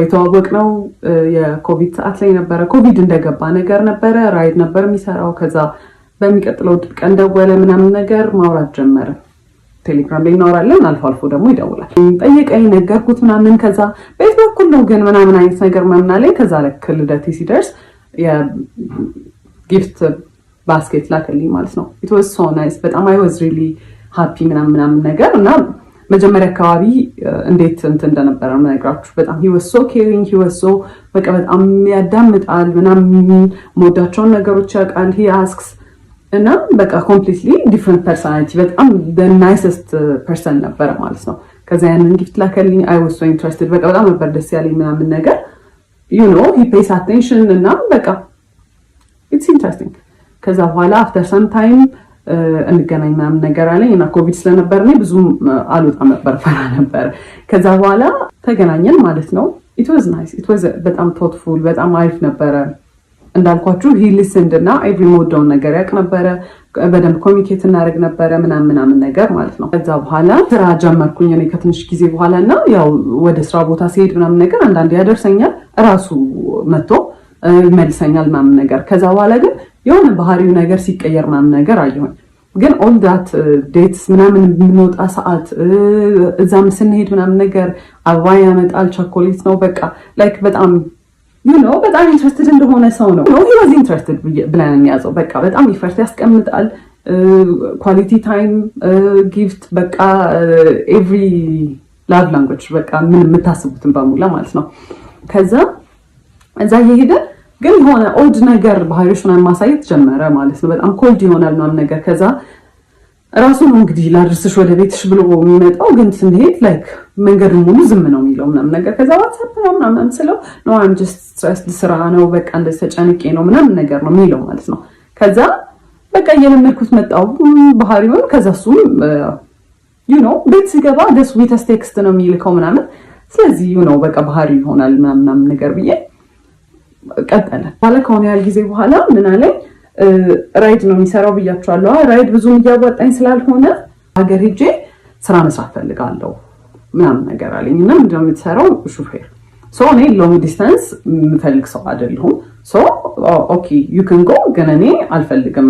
የተዋወቅነው የኮቪድ ሰዓት ላይ ነበረ። ኮቪድ እንደገባ ነገር ነበረ። ራይድ ነበር የሚሰራው። ከዛ በሚቀጥለው ቀን ደወለ ምናምን ነገር ማውራት ጀመረ። ቴሌግራም ላይ እናወራለን፣ አልፎ አልፎ ደግሞ ይደውላል። ጠየቀኝ፣ ነገርኩት ምናምን። ከዛ በየት በኩል ነው ግን ምናምን አይነት ነገር ምናምን አለኝ። ከዛ ልክ ልደቴ ሲደርስ የጊፍት ባስኬት ላከልኝ ማለት ነው። ኢት ዋዝ ሶ ናይስ። በጣም አይ ዋዝ ሪሊ ሃፒ ምናምን ነገር እና መጀመሪያ አካባቢ እንዴት እንትን እንደነበረ የምነግራችሁ በጣም he was so caring, he was so በቃ በጣም ያዳምጣል ምናምን ሞዳቸውን ነገሮች ያውቃል። he asks እና በቃ completely different personality በጣም the nicest person ነበረ ማለት ነው። ከዛ ያንን ጊፍት ላከልኝ። I was so interested በቃ በጣም ነበር ደስ ያለኝ ምናምን ነገር you know he pays attention እና በቃ it's interesting። ከዛ በኋላ after some time እንገናኝ ምናምን ነገር አለኝ እና ኮቪድ ስለነበር እኔ ብዙም አልወጣም ነበር፣ ፈራ ነበር። ከዛ በኋላ ተገናኘን ማለት ነው። it was nice, it was በጣም thoughtful በጣም አሪፍ ነበረ። እንዳልኳችሁ he listened እና every ሞዳውን ነገር ያውቅ ነበረ። በደንብ ኮሚኒኬት እናደርግ ነበረ ምናምን ነገር ማለት ነው። ከዛ በኋላ ስራ ጀመርኩኝ እኔ ከትንሽ ጊዜ በኋላ እና ያው ወደ ስራ ቦታ ሲሄድ ምናምን ነገር አንዳንዴ ያደርሰኛል፣ እራሱ መጥቶ ይመልሰኛል ምናምን ነገር። ከዛ በኋላ ግን የሆነ ባህሪው ነገር ሲቀየር ምናምን ነገር አየሁኝ። ግን ኦል ዳት ዴትስ ምናምን የምንወጣ ሰዓት እዛም ስንሄድ ምናምን ነገር አበባ ያመጣል፣ ቸኮሌት ነው በቃ ላይክ በጣም በጣም ኢንትረስትድ እንደሆነ ሰው ነው። he was interested ብለን የሚያዘው በቃ በጣም ኢፈርት ያስቀምጣል። ኳሊቲ ታይም ጊፍት በቃ ኤቭሪ ላቭ ላንጉዌጅ በቃ ምን የምታስቡትን በሙላ ማለት ነው። ከዛ እዛ እየሄደ ግን የሆነ ኦድ ነገር ባህሪዎች ምናምን ማሳየት ጀመረ ማለት ነው። በጣም ኮልድ ይሆናል ምናምን ነገር። ከዛ ራሱ ነው እንግዲህ ላድርስሽ ወደ ቤትሽ ብሎ የሚመጣው፣ ግን ስንሄድ ላይክ መንገዱን ሙሉ ዝም ነው የሚለው ምናምን ነገር። ከዛ ዋትስአፕ ነው ምናምን ስለው ኖ አም ጀስት ስትረስድ ስራ ነው በቃ እንደዚህ ተጨንቄ ነው ምናምን ነገር ነው የሚለው ማለት ነው። ከዛ በቃ እየለመድኩት መጣሁ ባህሪውን። ከዛ እሱም ቤት ሲገባ ደስ ዊተስ ቴክስት ነው የሚልከው ምናምን። ስለዚህ በቃ ባህሪ ይሆናል ምናምን ነገር ብዬ ቀጠለ። ባለ ከሆነ ያህል ጊዜ በኋላ ምን አለኝ፣ ራይድ ነው የሚሰራው ብያቸዋለሁ። ራይድ ብዙም እያዋጣኝ ስላልሆነ ሀገር ሄጄ ስራ መስራት ፈልጋለሁ ምናምን ነገር አለኝ። እና ምንድነው የምትሰራው? ሹፌር። እኔ ሎንግ ዲስታንስ የምፈልግ ሰው አይደለሁም። ኦኬ ዩ ካን ጎ፣ ግን እኔ አልፈልግም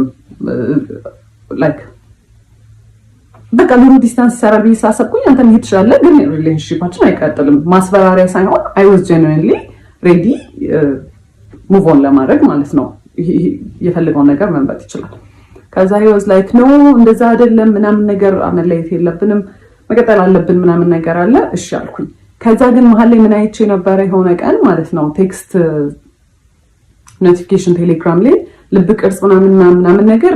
ላይክ በቃ ሎንግ ዲስታንስ ይሰራል ብዬ ስላሰብኩኝ አንተ መሄድ ትችላለህ፣ ግን ሪሌሽንሺፓችን አይቀጥልም። ማስፈራሪያ ሳይሆን አይ ዋዝ ጀኑዊንሊ ሬዲ ሙቭ ኦን ለማድረግ ማለት ነው። የፈለገውን ነገር መምረጥ ይችላል። ከዛ he was like no እንደዛ አይደለም ምናምን ነገር መለየት የለብንም መቀጠል አለብን ምናምን ነገር አለ። እሺ አልኩኝ። ከዛ ግን መሀል ላይ ምን አይቼ ነበረ የሆነ ቀን ማለት ነው ቴክስት ኖቲፊኬሽን ቴሌግራም ላይ ልብ ቅርጽ ምናምን ነገር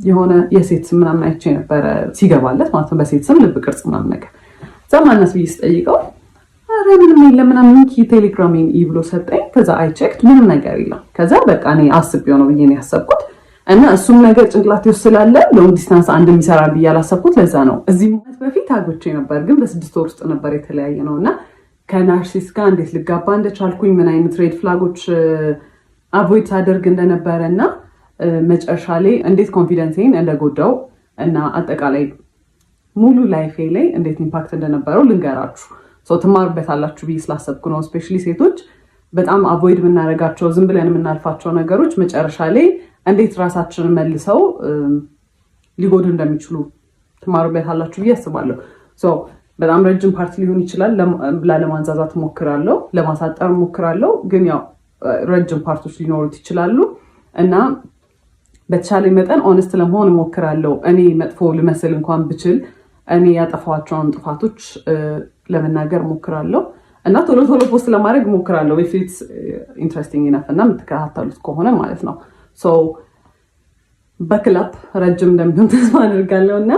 የሆነ የሴት ስም ምናምን አይቼ ነበረ ሲገባለት ማለት ነው። በሴት ስም ልብ ቅርጽ ምናምን ነገር ዘማነስ ብዬ ስጠይቀው አረ ምንም የለም ምናምን ቴሌግራሚን ብሎ ሰጠኝ። ከዛ አይ ቼክድ ምንም ነገር የለም። ከዛ በቃ እኔ አስቤው ነው ብዬ ነው ያሰብኩት እና እሱም ነገር ጭንቅላቴ ውስጥ ስላለ ሎንግ ዲስታንስ አንድ የሚሰራ ብዬ አላሰብኩት። ለዛ ነው እዚህ ማለት በፊት አግብቼ ነበር፣ ግን በ6 ወር ውስጥ ነበር የተለያየ ነው እና ከናርሲስ ጋር እንዴት ልጋባ እንደቻልኩኝ ምን አይነት ሬድ ፍላጎች አቮይድ ሳደርግ እንደነበረ እና መጨረሻ ላይ እንዴት ኮንፊደንሴን እንደጎዳው እና አጠቃላይ ሙሉ ላይፌ ላይ እንዴት ኢምፓክት እንደነበረው ልንገራችሁ። ትማሩበታላችሁ ብዬ ስላሰብኩ ነው። ስፔሻሊ ሴቶች በጣም አቮይድ የምናደርጋቸው ዝም ብለን የምናልፋቸው ነገሮች መጨረሻ ላይ እንዴት ራሳችንን መልሰው ሊጎዱ እንደሚችሉ ትማሩበታላችሁ ብዬ አስባለሁ። በጣም ረጅም ፓርቲ ሊሆን ይችላል። ላለማንዛዛት ሞክራለሁ፣ ለማሳጠር ሞክራለሁ፣ ግን ያው ረጅም ፓርቶች ሊኖሩት ይችላሉ እና በተቻለ መጠን ኦነስት ለመሆን ሞክራለሁ። እኔ መጥፎ ልመስል እንኳን ብችል እኔ ያጠፋቸውን ጥፋቶች ለመናገር ሞክራለሁ እና ቶሎ ፖስት ለማድረግ ሞክራለሁ if it's interesting enough እና የምትከታተሉት ከሆነ ማለት ነው። በክላፕ ረጅም እንደሚሆን ተስፋ አድርጋለሁ እና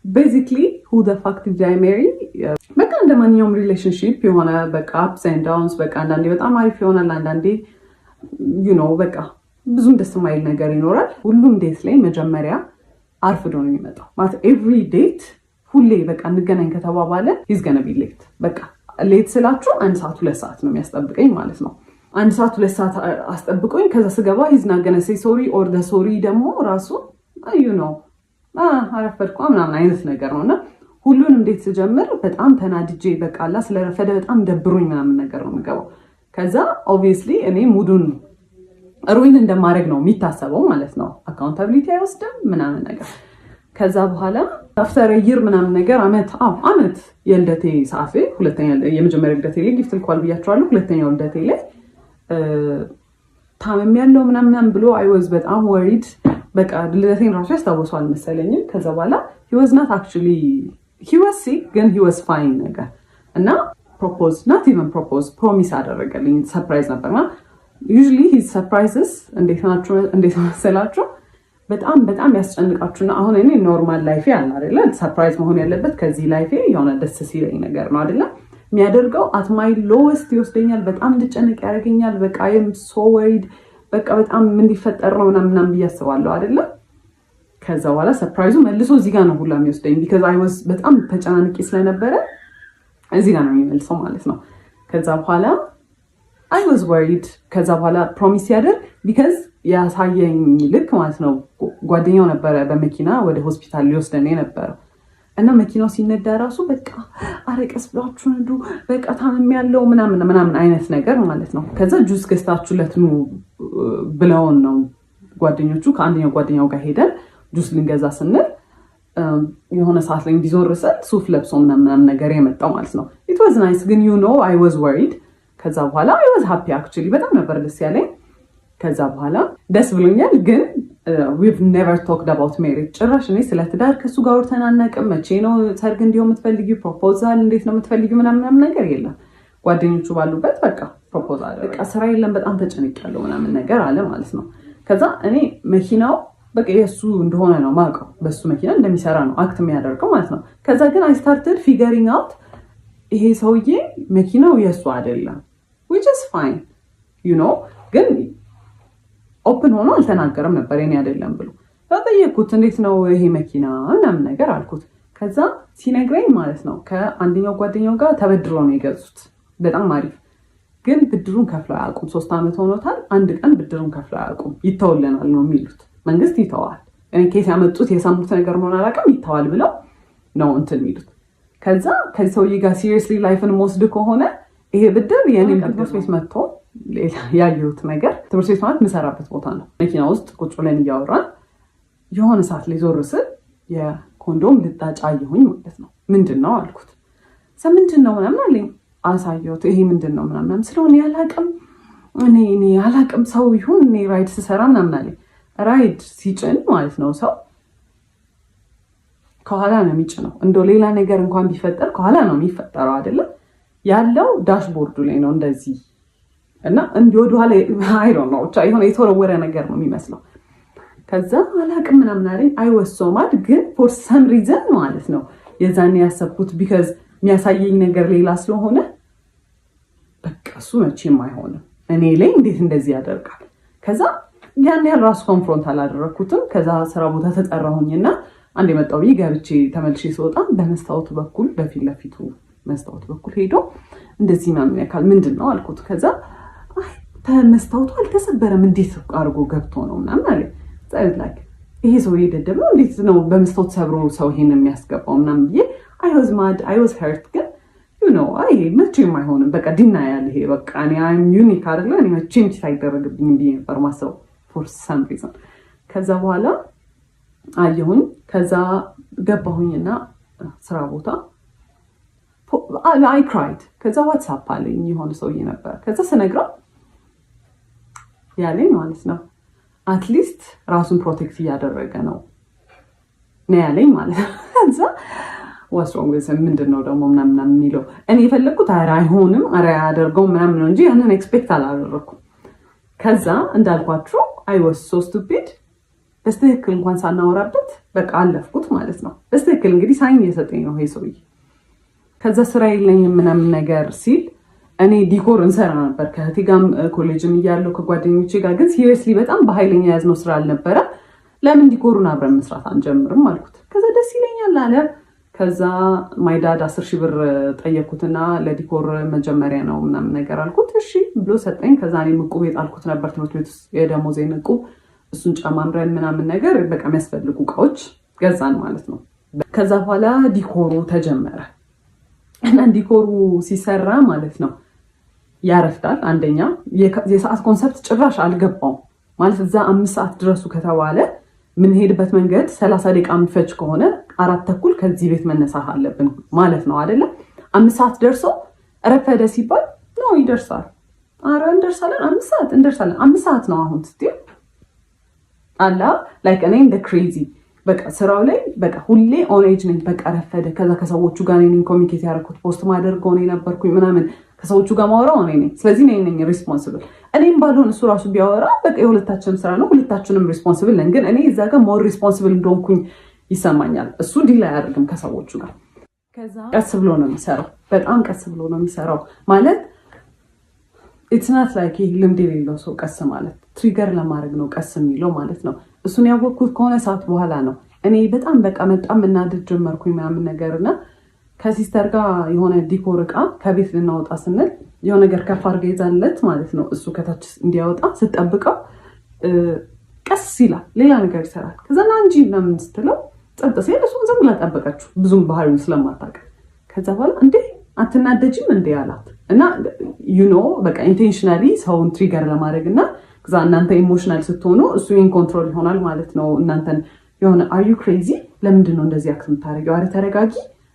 basically who the fuck did I marry በቃ እንደማንኛውም ሪሌሽንሺፕ የሆነ በቃ ups and downs በቃ አንዳንዴ በጣም አሪፍ ይሆናል፣ አንዳንዴ በቃ ብዙም ደስ የማይል ነገር ይኖራል። ሁሉም ዴት ላይ መጀመሪያ አርፍዶ ነው የሚመጣው ማለት every date ሁሌ በቃ እንገናኝ ከተባባለ he's gonna be late። በቃ ሌት ስላችሁ 1 ሰዓት 2 ሰዓት ነው የሚያስጠብቀኝ ማለት ነው። 1 ሰዓት 2 ሰዓት አስጠብቆኝ ከዛ ስገባ he's not gonna say sorry or the sorry ደግሞ ራሱ አረፈድኩ ምናምን አይነት ነገር ነውና ሁሉን እንዴት ስጀምር በጣም ተናድጄ በቃላ ስለረፈደ በጣም ደብሮኝ ምናምን ነገር ነው የምገባው። ከዛ ኦብቪየስሊ እኔ ሙዱን ሩዊን እንደማድረግ ነው የሚታሰበው ማለት ነው። አካውንታቢሊቲ አይወስድም ምናምን ነገር። ከዛ በኋላ አፍተር ይር ምናምን ነገር አመት የልደቴ ሰዓት ሁለተኛ የመጀመሪያ ልደቴ ላይ ጊፍት ልኳል ብያቸዋለሁ። ሁለተኛው ልደቴ ላይ ታመም ያለው ምናምን ብሎ አይ ዋዝ በጣም ወሪድ። በቃ ልደቴን ራሱ ያስታውሰዋል መሰለኝም። ከዛ በኋላ he was not actually he was sick ግን he was fine ነገር እና ፕሮሚስ አደረገልኝ። ሰርፕራይዝ ነበርና usually his surprises እንዴት መሰላችሁ በጣም ያስጨንቃችሁና አሁን እኔ ኖርማል ላይፌ አለ አይደለ ሰርፕራይዝ መሆን ያለበት ከዚህ ላይፌ የሆነ ደስ ሲለኝ ነገር ነው አይደለ የሚያደርገው at my lowest ይወስደኛል። በጣም እንድጨነቅ ያደርገኛል። በቃ I am so worried በቃ በጣም ምን ሊፈጠር ነው ምናምን ብያስባለሁ አይደለ። ከዛ በኋላ ሰርፕራይዙ መልሶ እዚህ ጋር ነው ሁላ የሚወስደኝ because I was በጣም ተጨናንቄ ስለነበረ እዚህ ጋር ነው የሚመልሰው ማለት ነው። ከዛ በኋላ I was worried ከዛ በኋላ ፕሮሚስ ያደርግ because ያሳየኝ ልክ ማለት ነው ጓደኛው ነበረ በመኪና ወደ ሆስፒታል ሊወስደን ነበር እና መኪናው ሲነዳ ራሱ በቃ አረቀስ ብላችሁ ነዱ በቃ ታመም ያለው ምናምን አይነት ነገር ማለት ነው። ከዛ ጁስ ገዝታችሁለት ኑ ብለውን ነው ጓደኞቹ ከአንደኛው ጓደኛው ጋር ሄደን ጁስ ልንገዛ ስንል የሆነ ሰዓት ላይ እንዲዞር ስል ሱፍ ለብሶ ምናምን ነገር የመጣው ማለት ነው። it was nice ግን you know I was worried። ከዛ በኋላ I was happy actually በጣም ነበር ደስ ያለኝ። ከዛ በኋላ ደስ ብሎኛል ግን we've never talked about marriage ጭራሽ እኔ ስለ ትዳር ከሱ ጋር አውርተን አናውቅም። መቼ ነው ሰርግ እንዲሆን የምትፈልጊው ፕሮፖዛል እንዴት ነው የምትፈልጊው ምናምን ነገር የለም። ጓደኞቹ ባሉበት በቃ ፕሮፖዛል በቃ ስራ የለም በጣም ተጨንቄያለሁ ምናምን ነገር አለ ማለት ነው። ከዛ እኔ መኪናው በቃ የሱ እንደሆነ ነው ማውቀው በሱ መኪና እንደሚሰራ ነው አክት የሚያደርገው ማለት ነው። ከዛ ግን I started figuring out ይሄ ሰውዬ መኪናው የሱ አይደለም which is fine you know ግን ኦፕን ሆኖ አልተናገረም ነበር የኔ አይደለም ብሎ ተጠየቅኩት። እንዴት ነው ይሄ መኪና ምናምን ነገር አልኩት። ከዛ ሲነግረኝ ማለት ነው ከአንደኛው ጓደኛው ጋር ተበድሮ ነው የገዙት በጣም አሪፍ ግን ብድሩን ከፍለው አያውቁም። 3 ዓመት ሆኖታል። አንድ ቀን ብድሩን ከፍለው አያውቁም። ይተውልናል ነው የሚሉት። መንግስት ይተዋል እኔ ኬስ ያመጡት የሰሙት ነገር ነው አላውቅም ይተዋል ብለው ነው እንትን የሚሉት። ከዛ ከዚህ ሰውዬ ጋር ሲሪየስሊ ላይፍን ወስድ ከሆነ ይሄ ብድር የኔ ትምህርት ቤት መጥቶ ያየሁት ነገር ትምህርት ቤት ማለት የምሰራበት ቦታ ነው። መኪና ውስጥ ቁጭ ብለን እያወራን የሆነ ሰዓት ላይ ዞር ስል የኮንዶም ልጣጭ አየሁኝ ማለት ነው። ምንድን ነው አልኩት። ምንድን ነው ምናምን አለኝ። አሳየሁት። ይሄ ምንድን ነው ምናምን ስለሆነ ያላቅም እኔ ያላቅም ሰው ይሁን እኔ ራይድ ስሰራ ምናምን አለኝ። ራይድ ሲጭን ማለት ነው ሰው ከኋላ ነው የሚጭነው። እንደው ሌላ ነገር እንኳን ቢፈጠር ከኋላ ነው የሚፈጠረው አይደለም ያለው ዳሽቦርዱ ላይ ነው እንደዚህ እና እንዲህ ወደኋላ አይ ዶንት ኖ ብቻ የሆነ የተወረወረ ነገር ነው የሚመስለው። ከዛ አላቅም ምናምን አለኝ። አይ ዋዝ ሶ ማድ ግን ፎር ሰም ሪዝን ማለት ነው የዛኔ ያሰብኩት ቢካዝ የሚያሳየኝ ነገር ሌላ ስለሆነ በቃ እሱ መቼም አይሆንም እኔ ላይ እንዴት እንደዚህ ያደርጋል። ከዛ ያን ያህል ራሱ ኮንፍሮንት አላደረኩትም። ከዛ ስራ ቦታ ተጠራሁኝና አንድ የመጣው ገብቼ ተመልሼ ስወጣ በመስታወቱ በኩል በፊት ለፊቱ መስታወቱ በኩል ሄዶ እንደዚህ ምናምን ያካል ምንድን ነው አልኩት። ከዛ መስታወቱ አልተሰበረም እንዴት አድርጎ ገብቶ ነው ምናምን አለ። ይሄ ሰው ደደብ ነው እንዴት ነው በመስታወት ሰብሮ ሰው ይሄን የሚያስገባው ምናምን ብዬ I was hurt ግን you know መቼም አይሆንም በቃ ዲና ያለ ይሄ በቃ እኔ I'm unique አይደለ እኔ መቼም ሳይደረግብኝ ብዬ ነበር ማሰብ for some reason። ከዛ በኋላ አየሁኝ። ከዛ ገባሁኝና ስራ ቦታ I cried። ከዛ ዋትስአፕ አለኝ የሆነ ሰውዬ ነበር። ከዛ ስነግረው ያለኝ ማለት ነው አትሊስት ራሱን ፕሮቴክት እያደረገ ነው ያለኝ ማለት ነው። ከዛ what's wrong with him ምንድነው ደግሞ ምናምን የሚለው እኔ የፈለኩት አይሆንም አያደርገው ምናምን ነው እንጂ ያንን ኤክስፔክት አላደረኩም። ከዛ እንዳልኳችሁ I was so stupid በስትክክል እንኳን ሳናወራበት በቃ አለፍኩት ማለት ነው። በስትክክል እንግዲህ ሳይን የሰጠኝ ነው ይሄ ሰውዬ። ከዛ ስራ የለኝም ምናምን ነገር ሲል እኔ ዲኮር እንሰራ ነበር ከእህቴ ጋር ኮሌጅም እያለሁ ከጓደኞቼ ጋር ግን ሲሪየስሊ በጣም በኃይለኛ ያዝነው ስራ አልነበረ። ለምን ዲኮሩን አብረን መስራት አንጀምርም አልኩት። ከዛ ደስ ይለኛል አለ። ከዛ ማይዳድ 10,000 ብር ጠየኩትና ለዲኮር መጀመሪያ ነው ምናምን ነገር አልኩት። እሺ ብሎ ሰጠኝ። ከዛ እኔ ዕቁብ የጣልኩት ነበር ትምህርት ቤት ውስጥ የደሞዜን ዕቁብ እሱን ጨማምረን ምናምን ነገር በቃ የሚያስፈልጉ እቃዎች ገዛን ማለት ነው። ከዛ በኋላ ዲኮሩ ተጀመረ እና ዲኮሩ ሲሰራ ማለት ነው ያረፍዳል። አንደኛ የሰዓት ኮንሰፕት ጭራሽ አልገባውም ማለት እዛ 5 ሰዓት ድረሱ ከተባለ ምንሄድበት መንገድ 30 ደቂቃ ምፈጅ ከሆነ 4:30 ከዚህ ቤት መነሳት አለብን ማለት ነው አይደለም። 5 ሰዓት ደርሶ ረፈደ ሲባል ነው ይደርሳል። አረ እንደርሳለን 5 ሰዓት እንደርሳለን 5 ሰዓት ነው አሁን ስትይ አላ ላይክ እኔ እንደ ክሬዚ በቃ ስራው ላይ በቃ ሁሌ ኦን ኤጅ ነኝ። በቃ ረፈደ። ከዛ ከሰዎቹ ጋር ነኝ ኮሚኒኬት ያደረኩት ፖስት ማደርገው እኔ ነበርኩኝ ምናምን ከሰዎቹ ጋር ማወራው እኔ ነኝ። ስለዚህ እኔ ነኝ ሪስፖንሲብል። እኔም ባልሆን እሱ ራሱ ቢያወራ በቃ የሁለታችንም ስራ ነው፣ ሁለታችንም ሪስፖንሲብል ነን። ግን እኔ እዛ ጋር ሞር ሪስፖንሲብል እንደሆንኩኝ ይሰማኛል። እሱ ዲል አያደርግም ከሰዎቹ ጋር። ከዛ ቀስ ብሎ ነው የሚሰራው፣ በጣም ቀስ ብሎ ነው የሚሰራው ማለት ኢትስ ናት ላይክ ልምድ የሌለው ሰው ቀስ ማለት ትሪገር ለማድረግ ነው ቀስ የሚለው ማለት ነው። እሱን ያወቅኩት ከሆነ ሰዓት በኋላ ነው። እኔ በጣም በቃ በጣም እናድድ ጀመርኩኝ ምናምን ነገርና ከሲስተር ጋር የሆነ ዲኮር እቃ ከቤት ልናወጣ ስንል የሆነ ነገር ከፍ አድርጋ ይዛለት ማለት ነው። እሱ ከታች እንዲያወጣ ስጠብቀው ቀስ ይላል፣ ሌላ ነገር ይሰራል። ከዛ ና እንጂ ምናምን ስትለው ጸጥ ሲል እሱን ዝም ብላ ጠበቀችው፣ ብዙም ባህሪውን ስለማታውቅ። ከዛ በኋላ እንዴ አትናደጂም እንዴ አላት እና በቃ ኢንቴንሽናሊ ሰውን ትሪገር ለማድረግ እና ከዛ እናንተ ኢሞሽናል ስትሆኑ እሱ ኢን ኮንትሮል ይሆናል ማለት ነው። እናንተን የሆነ አር ዩ ክሬዚ ለምንድን ነው እንደዚህ አክት የምታደርጊው? አረ ተረጋጊ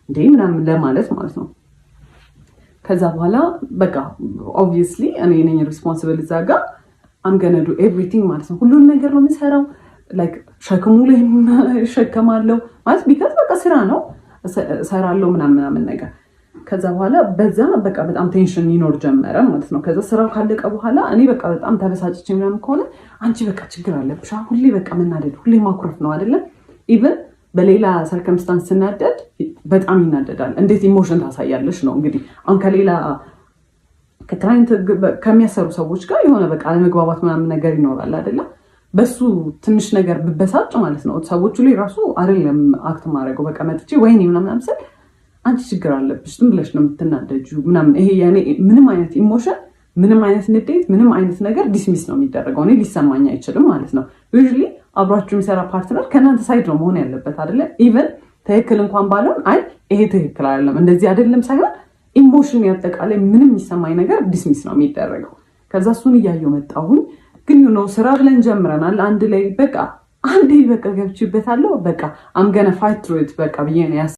እንዴ ምናምን ለማለት ማለት ነው። ከዛ በኋላ በቃ ኦብቪየስሊ እኔ ነኝ ሪስፖንሲብል እዛ ጋር አም ገነ ዱ ኤቭሪቲንግ ማለት ነው። ሁሉን ነገር ነው የምሰራው። ላይክ ሸክሙ ላይ እሸከማለሁ ማለት ቢካዝ በቃ ስራ ነው እሰራለሁ ምናምን ነገር። ከዛ በኋላ በዛ በቃ በጣም ቴንሽን ይኖር ጀመረ ማለት ነው። ከዛ ስራው ካለቀ በኋላ እኔ በቃ በጣም ተበሳጭቼ ምናምን ከሆነ አንቺ በቃ ችግር አለብሽ ሁሌ በቃ መናደድ ሁሌ ማኩረፍ ነው አይደለም። ኢቨን በሌላ ሰርከምስታንስ ስናደድ በጣም ይናደዳል። እንዴት ኢሞሽን ታሳያለሽ ነው እንግዲህ። አሁን ከሌላ ከክላይንት ከሚያሰሩ ሰዎች ጋር የሆነ በቃ ለመግባባት ምናምን ነገር ይኖራል አይደለም። በሱ ትንሽ ነገር ብበሳጭ ማለት ነው ሰዎቹ ላይ ራሱ አይደለም አክት ማድረገው በቃ መጥቼ ወይኔ ምናምን ስል አንቺ ችግር አለብሽ ዝም ብለሽ ነው የምትናደጂው ምናምን። ይሄ ያኔ ምንም አይነት ኢሞሽን ምንም አይነት ንዴት ምንም አይነት ነገር ዲስሚስ ነው የሚደረገው። እኔ ሊሰማኝ አይችልም ማለት ነው። ዩዥሊ አብሯችሁ የሚሰራ ፓርትነር ከእናንተ ሳይድ ነው መሆን ያለበት አይደለ። ኢቨን ትክክል እንኳን ባለውን አይ ይሄ ትክክል አይደለም እንደዚህ አይደለም ሳይሆን ኢሞሽን ያጠቃላይ ምንም የሚሰማኝ ነገር ዲስሚስ ነው የሚደረገው። ከዛ እሱን እያየሁ መጣሁኝ። ግን ስራ ብለን ጀምረናል አንድ ላይ በቃ አንዴ በቃ ገብቼበታለሁ በቃ አም ገነ ፋይት ትሩ ኢት በቃ ብዬ ነው